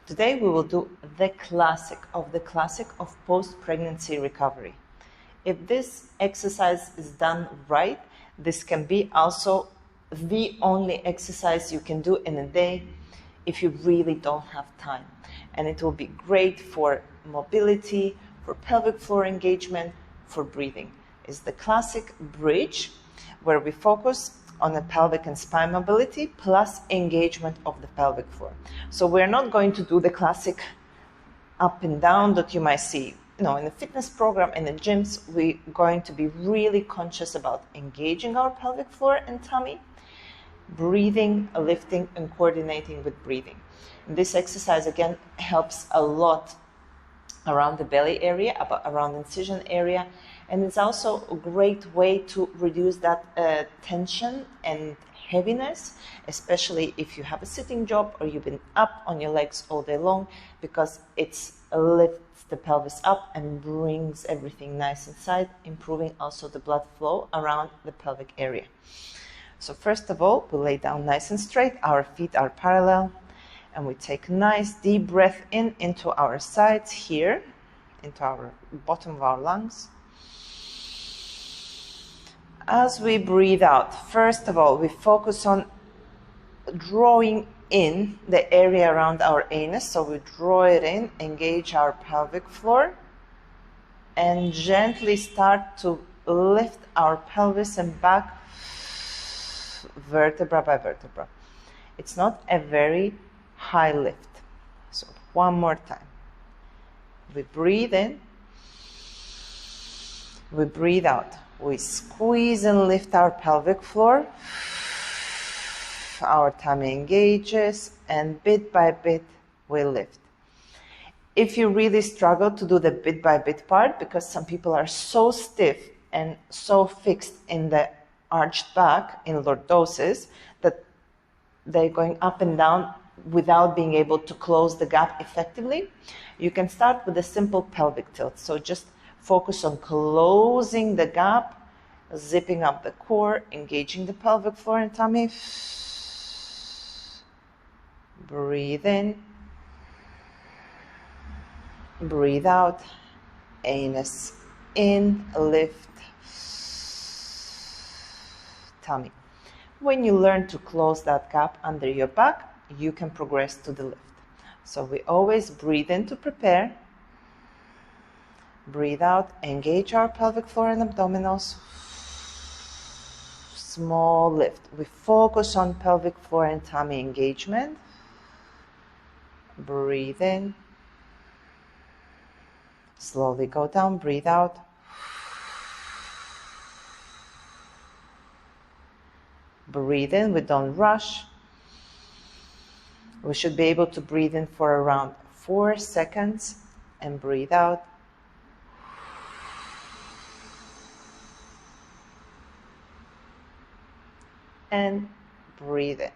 Today we will do the classic of post-pregnancy recovery. If this exercise is done right, this can be also the only exercise you can do in a day if you really don't have time. And it will be great for mobility, for pelvic floor engagement, for breathing. It's the classic bridge where we focus on the pelvic and spine mobility plus engagement of the pelvic floor. So we're not going to do the classic up and down that you might see. In the fitness program, in the gyms, we're going to be really conscious about engaging our pelvic floor and tummy, breathing, lifting, and coordinating with breathing. And this exercise, again, helps a lot around the belly area, around the incision area, and it's also a great way to reduce that tension and heaviness, especially if you have a sitting job or you've been up on your legs all day long, because it lifts the pelvis up and brings everything nice inside, improving also the blood flow around the pelvic area. So first of all, we lay down nice and straight, our feet are parallel, and we take a nice deep breath in into our sides here, into our bottom of our lungs. As we breathe out, first of all, we focus on drawing in the area around our anus. So we draw it in, engage our pelvic floor, and gently start to lift our pelvis and back vertebra by vertebra. It's not a very high lift. So one more time. We breathe in, we breathe out. We squeeze and lift our pelvic floor. Our tummy engages, and bit by bit, we lift. If you really struggle to do the bit by bit part, because some people are so stiff and so fixed in the arched back, in lordosis, that they're going up and down without being able to close the gap effectively, you can start with a simple pelvic tilt. So just focus on closing the gap, zipping up the core, engaging the pelvic floor and tummy. Breathe in. Breathe out. Anus in, lift, tummy. When you learn to close that gap under your back, you can progress to the lift. So we always breathe in to prepare. Breathe out, engage our pelvic floor and abdominals. Small lift. We focus on pelvic floor and tummy engagement. Breathe in. Slowly go down, breathe out. Breathe in, we don't rush. We should be able to breathe in for around 4 seconds and breathe out. And breathe in.